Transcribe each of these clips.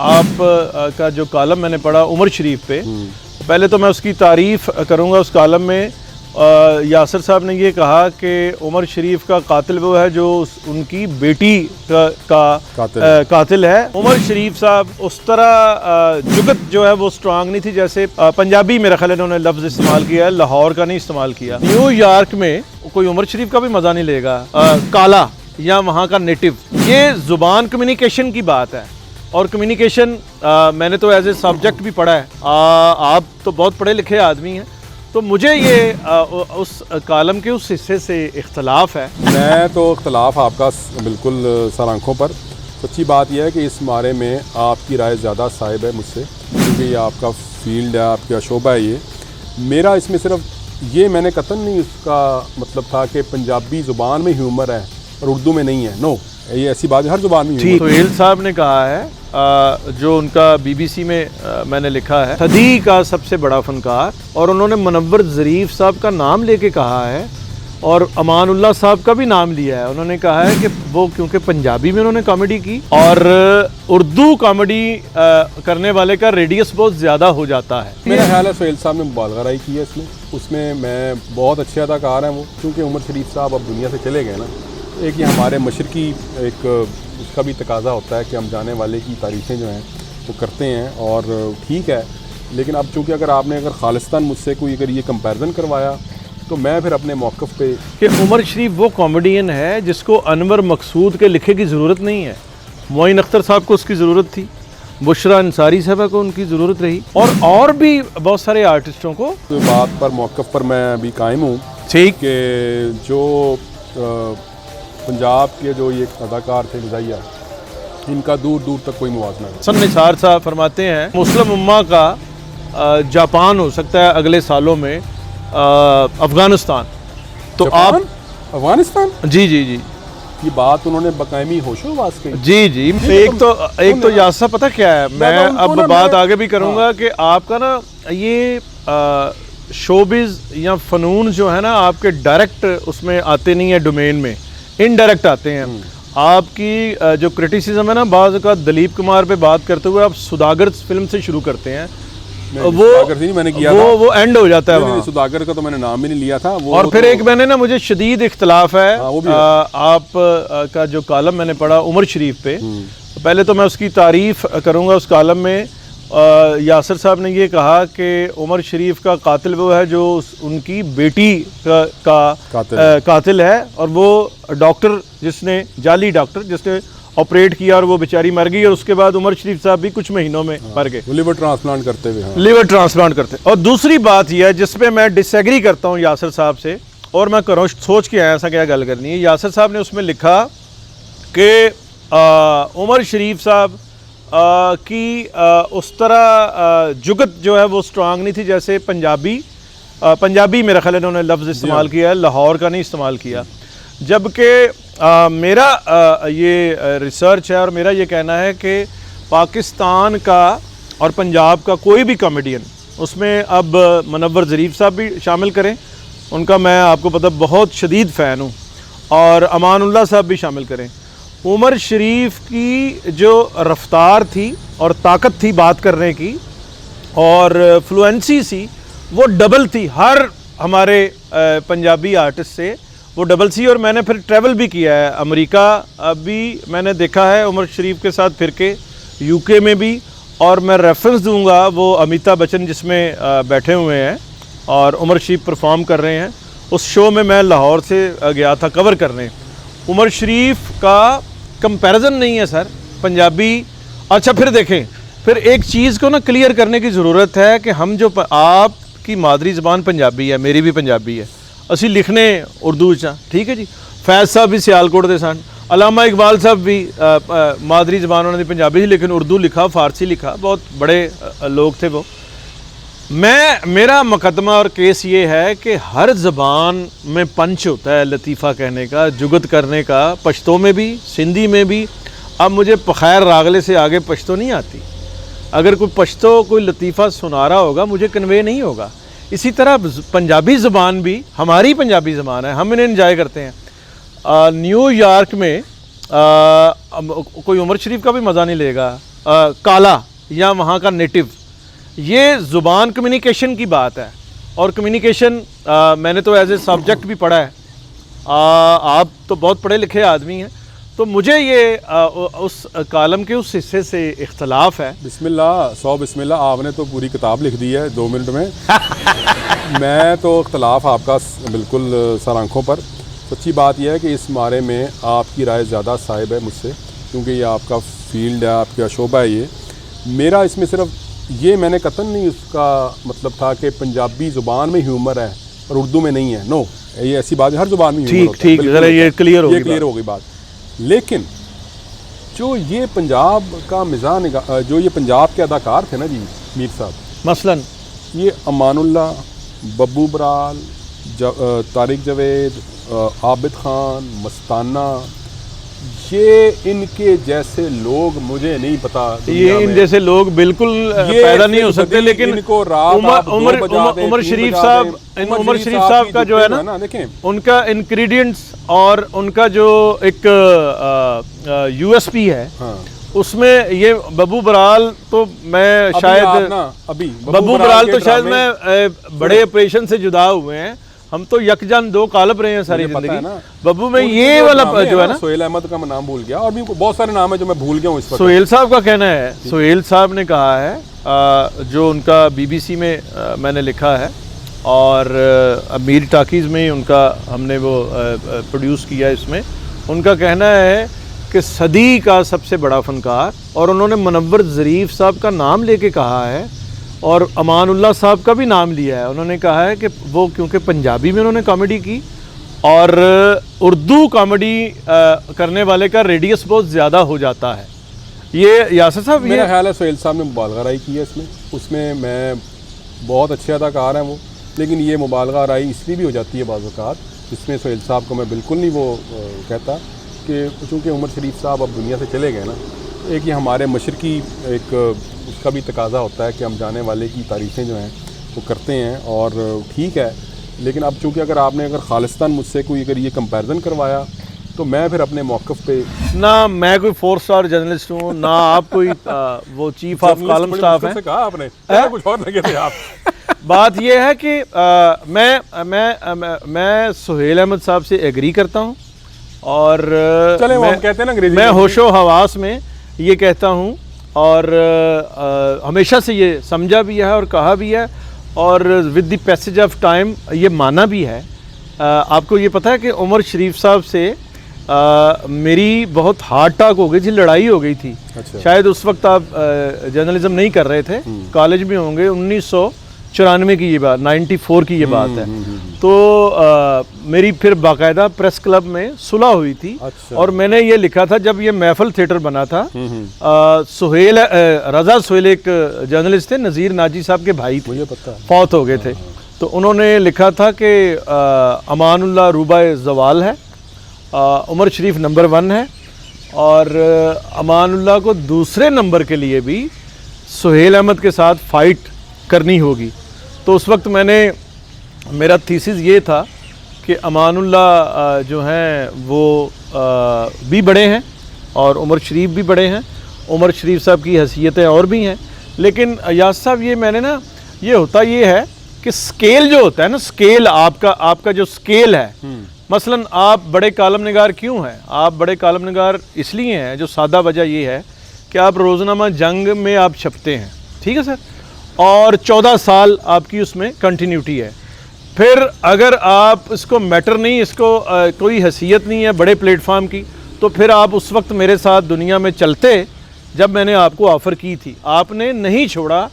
आप का जो कॉलम मैंने पढ़ा उमर शरीफ पे, पहले तो मैं उसकी तारीफ़ करूँगा। उस कॉलम में यासर साहब ने ये कहा कि उमर शरीफ का कातिल वो है जो उनकी बेटी का कातिल है। उमर शरीफ साहब उस तरह जुगत जो है वो स्ट्रांग नहीं थी, जैसे पंजाबी मेरा ख्याल इन्होंने लफ्ज़ इस्तेमाल किया है, लाहौर का नहीं इस्तेमाल किया। न्यूयॉर्क में कोई उमर शरीफ का भी मज़ा नहीं लेगा, काला या वहाँ का नेटिव। ये ज़ुबान कम्युनिकेशन की बात है, और कम्युनिकेशन मैंने तो एज ए सब्जेक्ट भी पढ़ा है। आप तो बहुत पढ़े लिखे आदमी हैं, तो मुझे ये उस कॉलम के उस हिस्से से इख्तलाफ है। मैं तो इख्तलाफ आपका बिल्कुल सर आँखों पर। सच्ची बात यह है कि इस बारे में आपकी राय ज़्यादा साहिब है मुझसे, क्योंकि ये आपका फील्ड है, आपका शोबा है। ये मेरा इसमें सिर्फ ये मैंने कतन नहीं उसका मतलब था कि पंजाबी ज़ुबान में ह्यूमर है और उर्दू में नहीं है। नो, ये ऐसी बात है, हर ज़ुबान में ह्यूमर। सोहेल साहब ने कहा है, जो उनका BBC में मैंने लिखा है, सदी का सबसे बड़ा फनकार, और उन्होंने मुनव्वर ज़रीफ साहब का नाम लेके कहा है और अमानुल्लाह साहब का भी नाम लिया है। उन्होंने कहा है कि वो क्योंकि पंजाबी में उन्होंने कॉमेडी की और उर्दू कॉमेडी करने वाले का रेडियस बहुत ज़्यादा हो जाता है। मेरा ख्याल है सोहेल साहब ने मुबालगराई की है इसमें, उसमें मैं बहुत अच्छे अदाकार हैं वो, क्योंकि उमर शरीफ साहब अब दुनिया से चले गए ना। एक ये हमारे मशरकी एक उसका भी तकाजा होता है कि हम जाने वाले की तारीफ़ें जो हैं वो करते हैं, और ठीक है। लेकिन अब चूँकि अगर खालिस्तान मुझसे कोई अगर ये कंपैरिजन करवाया तो मैं फिर अपने मौक़िफ़ पे कि उमर शरीफ वो कॉमेडियन है जिसको अनवर मकसूद के लिखे की ज़रूरत नहीं है। मोइन अख्तर साहब को उसकी ज़रूरत थी, बुशरा अंसारी साहबा को उनकी ज़रूरत रही, और भी बहुत सारे आर्टिस्टों को। तो बात पर मौक़िफ़ पर मैं अभी कायम हूँ, ठीक, कि जो पंजाब के जो ये अदाकार थे मज़ाहिया, इनका दूर दूर तक कोई मुवाज़ना नहीं। हसन निसार साहब फरमाते हैं मुस्लिम उम्मा का जापान हो सकता है अगले सालों में अफ़गानिस्तान। तो आप अफ़गानिस्तान, जी जी जी, ये बात उन्होंने बकायमी होशो-हवास की। जी जी। एक तो यासा पता क्या है, मैं अब बात आगे भी करूँगा कि आपका ना ये शोबिज़ या फ़नून जो है ना, आपके डायरेक्ट उसमें आते नहीं है डोमेन में, इनडायरेक्ट आते हैं। आपकी जो क्रिटिसिज्म है ना, बाज़ का दलीप कुमार पे बात करते हुए आप सुदागर फिल्म से शुरू करते हैं, मैंने किया वो एंड हो जाता है। सुदागर का तो मैंने नाम ही नहीं लिया था वो। और फिर एक मैंने ना, मुझे शदीद इख्तलाफ है आप का जो कॉलम मैंने पढ़ा उमर शरीफ पे, पहले तो मैं उसकी तारीफ़ करूँगा। उस कॉलम में यासर साहब ने ये कहा कि उमर शरीफ का कातिल वो है जो उनकी बेटी का कातिल है, और वो डॉक्टर जिसने जाली डॉक्टर जिसने ऑपरेट किया और वो बेचारी मर गई, और उसके बाद उमर शरीफ साहब भी कुछ महीनों में मर गए, लिवर ट्रांसप्लांट करते हुए। लिवर ट्रांसप्लांट करते। और दूसरी बात यह है जिसमें मैं डिसएग्री करता हूँ यासर साहब से, और मैं करूँ सोच के आया ऐसा क्या गल करनी है। यासर साहब ने उसमें लिखा कि उमर शरीफ साहब की उस तरह जुगत जो है वो स्ट्रांग नहीं थी, जैसे पंजाबी मेरा ख्याल इन्होंने लफ्ज़ इस्तेमाल किया है, लाहौर का नहीं इस्तेमाल किया। जबकि मेरा ये रिसर्च है और मेरा ये कहना है कि पाकिस्तान का और पंजाब का कोई भी कॉमेडियन, उसमें अब मुनव्वर ज़रीफ साहब भी शामिल करें, उनका मैं आपको पता बहुत शदीद फ़ैन हूँ, और अमानुल्लाह साहब भी शामिल करें। उमर शरीफ की जो रफ्तार थी और ताकत थी बात करने की और फ्लुएंसी सी, वो डबल थी हर हमारे पंजाबी आर्टिस्ट से, वो डबल सी। और मैंने फिर ट्रैवल भी किया है, अमेरिका भी मैंने देखा है उमर शरीफ के साथ फिर के, UK में भी, और मैं रेफरेंस दूंगा वो अमिताभ बच्चन जिसमें बैठे हुए हैं और उमर शरीफ परफॉर्म कर रहे हैं, उस शो में मैं लाहौर से गया था कवर करने। उमर शरीफ का कंपैरिजन नहीं है सर पंजाबी। अच्छा फिर देखें, फिर एक चीज़ को ना क्लियर करने की ज़रूरत है कि हम जो आपकी मादरी ज़बान पंजाबी है, मेरी भी पंजाबी है, असी लिखने उर्दू च, ठीक है जी। फैज़ साहब भी सियालकोट दे सन, अलामा इकबाल साहब भी मादरी ज़बान उन्होंने पंजाबी, लेकिन उर्दू लिखा, फ़ारसी लिखा, बहुत बड़े लोग थे वो। मेरा मुकदमा और केस ये है कि हर ज़बान में पंच होता है लतीफ़ा कहने का, जुगत करने का, पश्तो में भी, सिंधी में भी। अब मुझे पखैर रागले से आगे पश्तो नहीं आती, अगर कोई पश्तो कोई लतीफ़ा सुना रहा होगा मुझे कन्वे नहीं होगा। इसी तरह पंजाबी ज़बान भी हमारी पंजाबी ज़बान है, हम इन्हें एंजॉय करते हैं। न्यूयॉर्क में कोई उमर शरीफ का भी मज़ा नहीं लेगा, काला या वहाँ का नेटिव, ये ज़ुबान कम्युनिकेशन की बात है। और कम्युनिकेशन मैंने तो एज ए सब्जेक्ट भी पढ़ा है, आप तो बहुत पढ़े लिखे आदमी हैं, तो मुझे ये उस कालम के उस हिस्से से इख्तलाफ है। बिस्मिल्लाह बिस्मिल्लाह, आपने तो पूरी किताब लिख दी है 2 मिनट में। मैं तो इख्तलाफ आपका बिल्कुल सर आँखों पर। सच्ची बात यह है कि इस बारे में आपकी राय ज़्यादा साहिब है मुझसे, क्योंकि ये आपका फील्ड है, आपका शोबा है। ये मेरा इसमें सिर्फ ये मैंने कतन नहीं उसका मतलब था कि पंजाबी ज़ुबान में ह्यूमर है और उर्दू में नहीं है। नो, ये ऐसी बात है, हर ज़ुबान में ह्यूमर होता है। ठीक, ज़रा ये क्लियर हो गई बात। लेकिन जो ये पंजाब का मिज़ान, जो ये पंजाब के अदाकार थे ना जी मीर साहब, मसलन ये अमानुल्लाह, बब्बू बराल, तारिक जावेद, आबिद खान, मस्ताना, ये इनके जैसे लोग मुझे नहीं पता, ये इन जैसे लोग बिल्कुल पैदा नहीं हो सकते। लेकिन इनको रात उमर शरीफ साहब, उमर शरीफ साहब का जो है ना, देखें उनका इंग्रेडिएंट्स और उनका जो एक यूएसपी है, हाँ। उसमें ये बब्बू बराल तो मैं शायद बब्बू बराल तो शायद मैं बड़े ऑपरेशन से जुदा हुए हैं, हम तो यकजान 2 कालब रहे हैं सारी जिंदगी। बब्बू में ये वाला जो है ना, सोहेल अहमद का मैं नाम भूल गया, और भी बहुत सारे नाम है जो मैं भूल गया हूँ इस वक्त। सोहेल साहब का कहना है, सोहेल साहब ने कहा है, जो उनका बीबीसी में मैंने लिखा है, और अमीर टाकीज़ में ही उनका हमने वो प्रोड्यूस किया। इसमें उनका कहना है कि सदी का सबसे बड़ा फ़नकार, और उन्होंने मुनव्वर ज़रीफ़ साहब का नाम लेके कहा है और अमानुल्लाह साहब का भी नाम लिया है। उन्होंने कहा है कि वो क्योंकि पंजाबी में उन्होंने कॉमेडी की और उर्दू कॉमेडी करने वाले का रेडियस बहुत ज़्यादा हो जाता है। ये यासर साहब, मेरा ख्याल है सोहेल साहब ने मुबालगा राई की है उसमें मैं बहुत अच्छे अदाकार हैं वो, लेकिन ये मुबालगा राई इसलिए भी हो जाती है बाज़ औक़ात, इसमें सोहेल साहब को मैं बिल्कुल नहीं वो कहता कि चूँकि उमर शरीफ साहब अब दुनिया से चले गए ना, एक ये हमारे मशरकी एक उसका भी तकाज़ा होता है कि हम जाने वाले की तारीफ़ें जो हैं वो करते हैं, और ठीक है। लेकिन अब चूँकि अगर खालिस्तान मुझसे कोई अगर ये कंपैरिजन करवाया तो मैं फिर अपने मौक़िफ़ पे ना, मैं कोई 4 स्टार जर्नलिस्ट हूँ ना आप कोई वो चीफ ऑफ कॉलम स्टाफ है। कहा आपने कुछ और लगे थे आप। बात ये है कि मैं सोहेल अहमद साहब से एग्री करता हूँ, और चले वो हम कहते हैं ना अंग्रेजी, मैं होशो हवास में ये कहता हूँ, और हमेशा से ये समझा भी है और कहा भी है, और with the passage of time ये माना भी है। आपको ये पता है कि उमर शरीफ साहब से मेरी बहुत हार्ड टॉक हो गई थी, लड़ाई हो गई थी। अच्छा। शायद उस वक्त आप जर्नलिज्म नहीं कर रहे थे, कॉलेज में होंगे, 1994 की ये बात, 94 की ये बात है। तो मेरी फिर बाकायदा प्रेस क्लब में सुलह हुई थी। अच्छा। और मैंने ये लिखा था, जब ये महफल थिएटर बना था, सुहेल रज़ा सुहेल एक जर्नलिस्ट थे, नज़ीर नाजी साहब के भाई थे, मुझे पता है, फौत हो गए थे। तो उन्होंने लिखा था कि अमानुल्लाह रूबा ज़वाल है, उमर शरीफ नंबर 1 है, और अमानुल्लाह को दूसरे नंबर के लिए भी सुहेल अहमद के साथ फ़ाइट करनी होगी। तो उस वक्त मेरा थीसिस ये था कि अमानुल्लाह जो हैं वो भी बड़े हैं और उमर शरीफ भी बड़े हैं, उमर शरीफ साहब की हैसियतें और भी हैं। लेकिन यास साहब, ये मैंने ना, ये होता ये है कि स्केल जो होता है ना, स्केल आपका जो स्केल है, मसलन आप बड़े कालम निगार क्यों हैं? आप बड़े कालम निगार इसलिए हैं, जो सादा वजह ये है कि आप रोज़नामा जंग में आप छपते हैं, ठीक है सर, और 14 साल आपकी उसमें कंटिन्यूटी है। फिर अगर आप इसको मैटर नहीं, इसको कोई हैसियत नहीं है बड़े प्लेटफार्म की, तो फिर आप उस वक्त मेरे साथ दुनिया में चलते जब मैंने आपको ऑफ़र की थी। आपने नहीं छोड़ा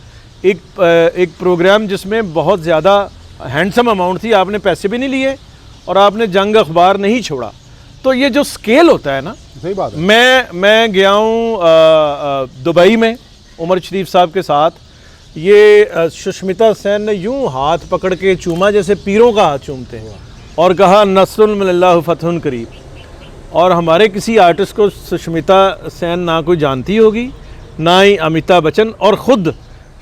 एक प्रोग्राम जिसमें बहुत ज़्यादा हैंडसम अमाउंट थी, आपने पैसे भी नहीं लिए और आपने जंग अखबार नहीं छोड़ा। तो ये जो स्केल होता है ना, सही बात है। मैं गया हूँ दुबई में उमर शरीफ साहब के साथ, ये सुष्मिता सेन ने यूं हाथ पकड़ के चूमा जैसे पीरों का हाथ चूमते हैं और कहा नस्रुन मिनल्लाह फतहुन करीब। और हमारे किसी आर्टिस्ट को सुष्मिता सेन ना कोई जानती होगी, ना ही अमिताभ बच्चन, और ख़ुद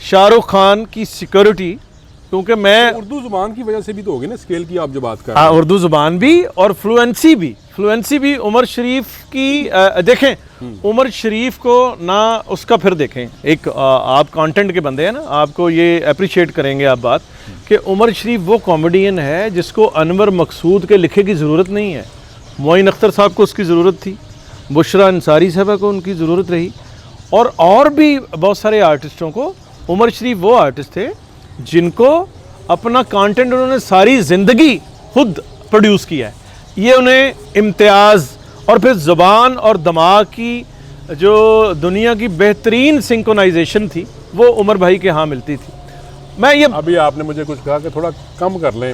शाहरुख खान की सिक्योरिटी, क्योंकि मैं उर्दू ज़ुबान की वजह से भी तो होगी ना स्केल की आप जो बात कर रहे हैं। उर्दू ज़ुबान भी और फ्लुएंसी भी, फ्लुएंसी भी उमर शरीफ की देखें, उमर शरीफ को ना उसका फिर देखें, एक आप कंटेंट के बंदे हैं ना, आपको ये अप्रिशिएट करेंगे आप बात कि उमर शरीफ वो कॉमेडियन है जिसको अनवर मकसूद के लिखे की ज़रूरत नहीं है। मोइन अख्तर साहब को उसकी ज़रूरत थी, बुशरा अंसारी साहबा को उनकी ज़रूरत रही, और भी बहुत सारे आर्टिस्टों को। उमर शरीफ वो आर्टिस्ट थे जिनको अपना कंटेंट उन्होंने सारी ज़िंदगी खुद प्रोड्यूस किया है। ये उन्हें इम्तियाज़ और फिर ज़ुबान और दिमाग की जो दुनिया की बेहतरीन सिंक्रोनाइजेशन थी वो उमर भाई के यहाँ मिलती थी। मैं ये अभी आपने मुझे कुछ कहा कि थोड़ा कम कर लें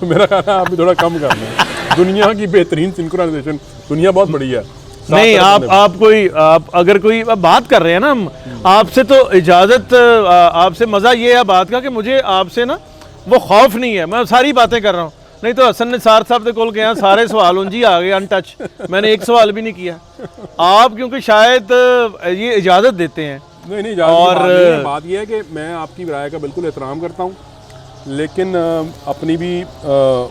मेरा कहना है आप भी थोड़ा कम कर लें। दुनिया की बेहतरीन सिंक्रोनाइजेशन, दुनिया बहुत बड़ी है। नहीं, आप अगर कोई बात कर रहे हैं ना, हम आपसे तो इजाज़त, आपसे मज़ा ये है बात का कि मुझे आपसे ना वो खौफ नहीं है, मैं सारी बातें कर रहा हूँ। नहीं तो हसन निसार साहब के कोल गया, सारे सवाल उनजी आ गए अनटच, मैंने एक सवाल भी नहीं किया। आप क्योंकि शायद ये इजाज़त देते हैं। नहीं, और बात यह है कि मैं आपकी राय का बिल्कुल एहतराम करता हूँ, लेकिन अपनी भी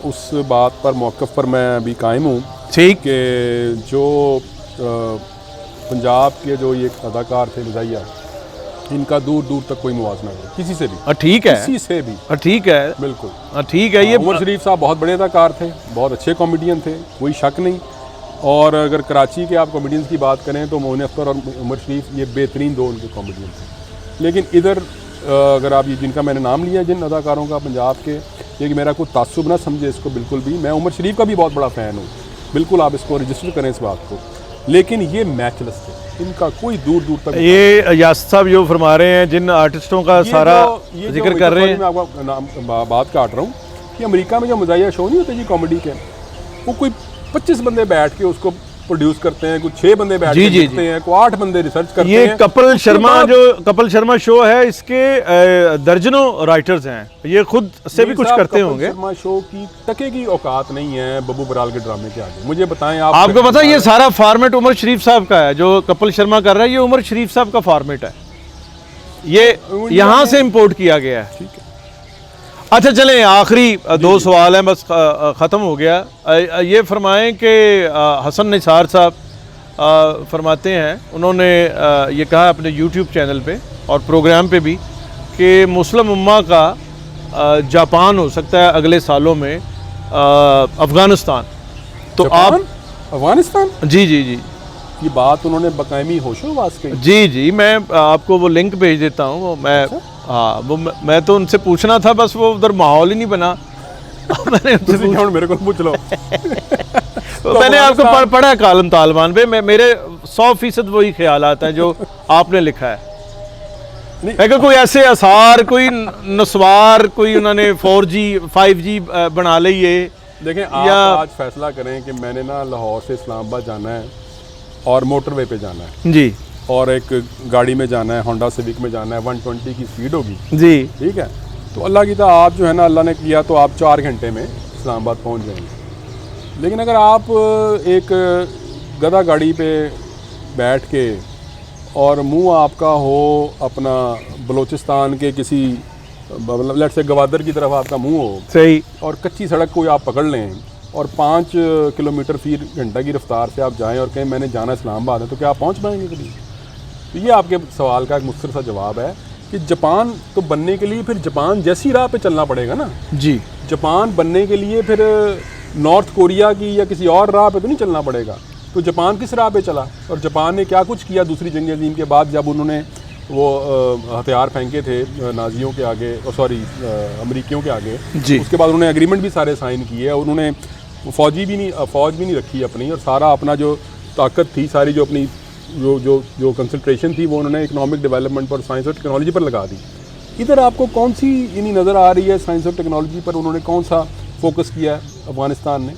उस बात पर मौक़िफ़ पर मैं अभी कायम हूँ। ठीक कि जो पंजाब के जो ये अदाकार थे मज़ाहिया, इनका दूर दूर तक कोई मुवाजना नहीं किसी से भी। ठीक है, किसी से भी। ठीक है, बिल्कुल ठीक है। ये उमर शरीफ साहब बहुत बड़े अदाकार थे, बहुत अच्छे कॉमेडियन थे, कोई शक नहीं। और अगर कराची के आप कॉमेडियंस की बात करें तो मोइन अख्तर और उमर शरीफ ये बेहतरीन दो उनके कॉमेडियन थे। लेकिन इधर अगर आप ये जिनका मैंने नाम लिया, जिन अदाकारों का पंजाब के, ये कि मेरा कोई तासुब ना समझे इसको बिल्कुल भी। मैं उमर शरीफ का भी बहुत बड़ा फ़ैन हूँ, बिल्कुल आप इसको रजिस्टर करें इस बात को, लेकिन ये मैचलेस थे, इनका कोई दूर दूर तक। ये यासर साहब जो फरमा रहे हैं, जिन आर्टिस्टों का सारा जिक्र कर रहे हैं, मैं आपको बात काट रहा हूँ कि अमेरिका में जो मज़ाहिया शो नहीं होते जी कॉमेडी के, वो कोई 25 बंदे बैठ के उसको प्रोड्यूस करते हैं, कुछ 6 बंदे बैठ के लिखते हैं, कोई 8 बंदे रिसर्च करते हैं। ये कपिल शर्मा शो है, इसके दर्जनों राइटर्स हैं, ये खुद से भी कुछ करते होंगे। कपिल शर्मा शो की टके की औकात नहीं है बब्बू बराल के ड्रामे के आगे। मुझे बताएं आपको पता है ये सारा फॉर्मेट उमर शरीफ साहब का है, जो कपिल शर्मा कर रहा है, ये उमर शरीफ साहब का फॉर्मेट है, ये यहाँ से इम्पोर्ट किया गया है। ठीक है, अच्छा चलें, आखिरी 2 सवाल हैं, बस ख़त्म हो गया। ये फरमाएं कि हसन निसार साहब फरमाते हैं, उन्होंने ये कहा अपने यूट्यूब चैनल पे और प्रोग्राम पे भी कि मुस्लिम उम्मा का जापान हो सकता है अगले सालों में अफ़गानिस्तान। तो आप अफ़गानिस्तान, जी जी जी, ये बात उन्होंने बकायमी होशोवास की। जी जी, मैं आपको वो लिंक भेज देता हूँ, वो मैं हाँ, वो मैं तो उनसे पूछना था, बस वो उधर माहौल ही नहीं बना। मैंने उनसे मेरे को पूछ लो। तो मैंने आपको पढ़ा कालम तालिबान पे, मेरे 100% वही ख्याल आता है जो आपने लिखा है। मैं कोई ऐसे आसार, कोई नस्वार, कोई उन्होंने 4G 5G बना ली ये। देखें, आप आज फैसला करें कि मैंने ना लाहौर से इस्लामाबाद जाना है और मोटरवे पे जाना है जी, और एक गाड़ी में जाना है, होंडा सिविक में जाना है, 120 की स्पीड होगी जी, ठीक है। तो अल्लाह की तरह आप जो है ना, अल्लाह ने किया तो आप 4 घंटे में इस्लामाबाद पहुंच जाएंगे। लेकिन अगर आप एक गधा गाड़ी पे बैठ के और मुंह आपका हो अपना बलूचिस्तान के किसी मतलब लेट्स से गवादर की तरफ आपका मुंह हो, सही, और कच्ची सड़क को आप पकड़ लें और 5 किलोमीटर फी घंटा की रफ्तार से आप जाएं और कहें मैंने जाना इस्लामाबाद है, तो क्या आप पहुंच पाएंगे कभी? तो ये आपके सवाल का एक मुख्तर सा जवाब है कि जापान तो बनने के लिए फिर जापान जैसी राह पे चलना पड़ेगा ना जी। जापान बनने के लिए फिर नॉर्थ कोरिया की या किसी और राह पे तो नहीं चलना पड़ेगा। तो जापान किस राह पे चला और जापान ने क्या कुछ किया दूसरी जंग अज़ीम के बाद, जब उन्होंने वो हथियार फेंके थे नाजियों के आगे, सॉरी अमरीकियों के आगे जी। उसके बाद उन्होंने एग्रीमेंट भी सारे साइन किए और उन्होंने फौज भी नहीं रखी अपनी, और सारा अपना जो ताकत थी सारी, जो अपनी जो कंसंट्रेशन थी, वो उन्होंने इकोनॉमिक डेवलपमेंट पर, साइंस और टेक्नोलॉजी पर लगा दी। इधर आपको कौन सी यानी नज़र आ रही है साइंस और टेक्नोलॉजी पर उन्होंने कौन सा फोकस किया है अफगानिस्तान ने?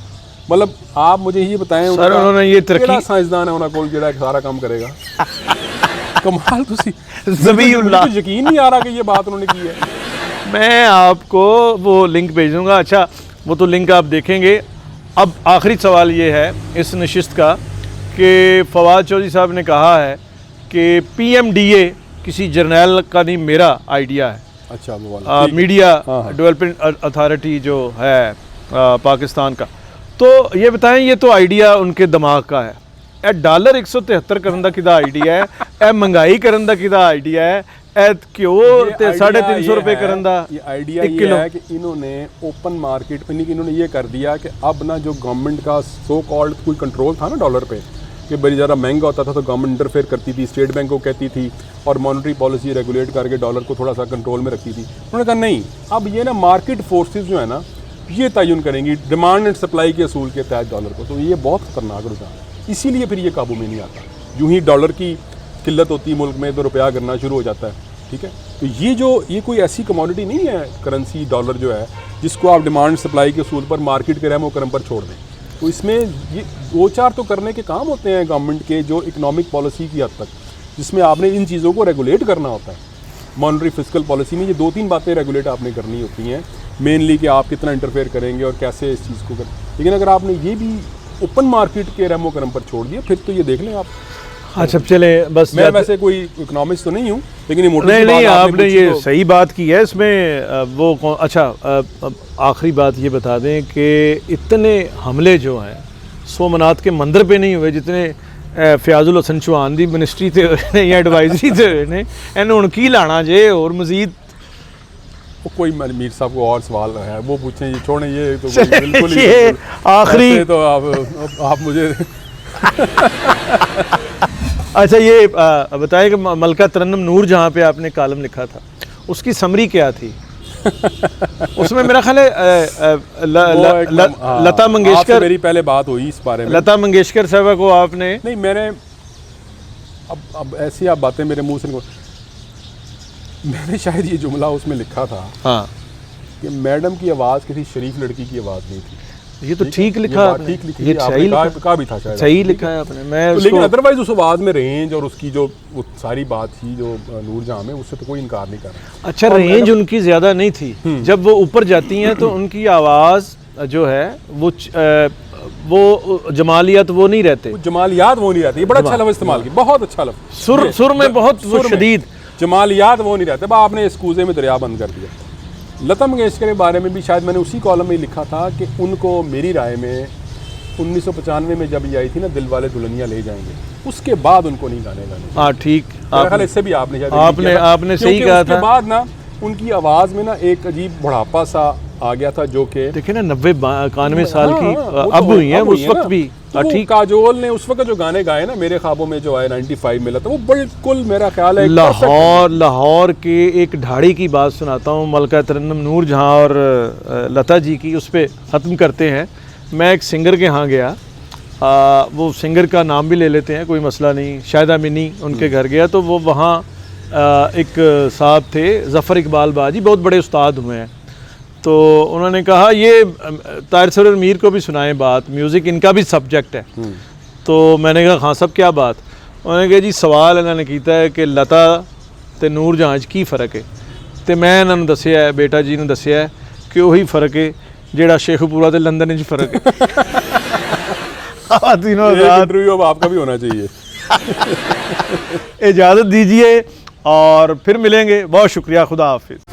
मतलब आप मुझे ये बताएं सर, उन्होंने ये तरक्की, साइंसदान है उन्होंने जो सारा काम करेगा। कमाल, ज़बीउल्लाह, तो यकीन नहीं आ रहा कि ये बात उन्होंने की है। मैं आपको वो लिंक भेज दूंगा। अच्छा, वो तो लिंक आप देखेंगे। अब आखिरी सवाल ये है इस नशिस्त का कि फवाद चौधरी साहब ने कहा है कि PMDA किसी जर्नल का नहीं, मेरा आइडिया है। अच्छा, मीडिया डेवलपमेंट अथॉरिटी जो है पाकिस्तान का, तो ये बताएं, ये तो आइडिया उनके दिमाग का है। ए डॉलर 173 करन दा किदा आइडिया है, ए महंगाई करन दा किदा आइडिया है, ए क्यों ते 350 रुपए करन दा ये आइडिया 1 ये किलो। है कि इन्होंने ओपन मार्केट पे नहीं, कि इन्होंने ये कर दिया कि अब ना जो गवर्नमेंट का सो कॉल्ड कोई कंट्रोल था ना डॉलर पे, कि बड़ी ज़्यादा महंगा होता था तो गवर्नमेंट इंटरफेयर करती थी, स्टेट बैंक को कहती थी और मॉनेटरी पॉलिसी रेगुलेट करके डॉलर को थोड़ा सा कंट्रोल में रखती थी। उन्होंने कहा नहीं, अब ये ना मार्केट फोर्सेस जो है ना ये तयन करेंगी डिमांड एंड सप्लाई के असूल के तहत डॉलर को। तो ये बहुत खतरनाक रुझान है, इसीलिए फिर ये काबू में नहीं आता। यूँ ही डॉलर की किल्लत होती है मुल्क में तो रुपया गिरना शुरू हो जाता है, ठीक है। तो ये कोई ऐसी कमोडिटी नहीं है करेंसी डॉलर जो है जिसको आप डिमांड सप्लाई के असूल पर मार्केट के रहमो करम पर छोड़ दें। तो इसमें ये 2-4 तो करने के काम होते हैं गवर्नमेंट के, जो इकोनॉमिक पॉलिसी की हद तक, जिसमें आपने इन चीज़ों को रेगुलेट करना होता है। मॉनेटरी फिस्कल पॉलिसी में ये 2-3 बातें रेगुलेट आपने करनी होती हैं, मेनली कि आप कितना इंटरफेयर करेंगे और कैसे इस चीज़ को करें। लेकिन अगर आपने ये भी ओपन मार्केट के रहमो करम पर छोड़ दिया फिर तो ये देख लें आप। अच्छा चले बस, मैं वैसे कोई इकोनॉमिक्स तो नहीं हूँ, लेकिन ये मोटी सी नहीं बात नहीं, आपने पूछी ये तो- सही बात की है इसमें। वो अच्छा, आखिरी बात ये बता दें कि इतने हमले जो हैं सोमनाथ के मंदिर पे नहीं हुए जितने फयाजुल हसन चौहान दी मिनिस्ट्री ते या एडवाइजरी ते ने। इन्हें हुण की लाना जे और मजीद वो कोई मीर साहब को और सवाल है वो पूछें, ये छोड़ें, ये तो कोई बिल्कुल ही ये आखिरी ऐसे तो आप मुझे अच्छा ये बताएं कि मलका तरन्नुम नूर जहाँ पे आपने कॉलम लिखा था उसकी समरी क्या थी? उसमें मेरा ख्याल है लता आपसे मंगेशकर, मेरी पहले बात हुई इस बारे में। लता मंगेशकर साहबा को आपने नहीं, मैंने अब ऐसी आप बातें मेरे मुंह से निकल, मैंने शायद ये जुमला उसमें लिखा था हाँ कि मैडम की आवाज़ किसी शरीफ लड़की की आवाज़ नहीं थी। ये तो ठीक ये लिखा बात आपने, ठीक लिखी ये थी, सही आपने लिखा, कहा भी था शायद, सही लिखा है आपने। मैं तो लेकिन उसको अदरवाइज उस आवाज़ में रेंज और उसकी जो वो सारी बात थी जो नूरजहां में, उससे तो कोई इनकार नहीं कर रहा। अच्छा, और रेंज उनकी ज़्यादा नहीं थी। जब वो ऊपर जाती हैं तो उनकी आवाज़ जो है वो जमालियत वो नहीं रहते, वो जमालियात वो नहीं रहती। ये बड़ा अच्छा लफ्ज़ इस्तेमाल किया, बहुत अच्छा लफ्ज़। सुर में बहुत वो शदीद जमालियात वो नहीं रहते। आपने इस कूजे में दरिया बंद कर दिया। लता मंगेशकर के बारे में भी शायद मैंने उसी कॉलम में लिखा था कि उनको मेरी राय में 1995 में जब ये आई थी ना दिल वाले दुल्हनिया ले जाएंगे, उसके बाद उनको नहीं गाने गाने। हाँ ठीक, मेरा ख्याल इससे भी आपने शायद आपने सही कहा था। उसके बाद ना उनकी आवाज़ में ना एक अजीब बुढ़ापा सा आ गया था, जो कि देखिए ना 90-91 साल हाँ, की वो अब तो हुई हैं, अब उस हुई वक्त ना। भी तो वो ठीक। काजोल ने उस वक्त जो गाने गाए ना मेरे ख्वाबों में जो आए 95 में लता, वो बिल्कुल मेरा ख्याल है लाहौर के एक ढाड़ी की बात सुनाता हूँ, मलका तरन्नुम नूर जहाँ और लता जी की, उस पर ख़त्म करते हैं। मैं एक सिंगर के यहाँ गया, वो सिंगर का नाम भी ले लेते हैं, कोई मसला नहीं, शायदा मिनी, उनके घर गया तो वो वहाँ एक साहब थे ज़फ़र इकबाल बाजी, बहुत बड़े उस्ताद हुए हैं। तो उन्होंने कहा ये ताहिर सरोवर मीर को भी सुनाएं बात, म्यूज़िक इनका भी सब्जेक्ट है। तो मैंने कहा हाँ सब क्या बात? उन्होंने कहा जी सवाल इन्होंने किया है कि लता ते नूर जहाँ की फ़र्क है, तो मैं इन्होंने दसिया है, बेटा जी ने दसिया है कि वही फ़र्क है जेड़ा शेखपुरा ते लंदन च फ़र्क है। इंटरव्यू अब आपका भी होना चाहिए। इजाज़त दीजिए और फिर मिलेंगे। बहुत शुक्रिया, खुदा हाफिज़।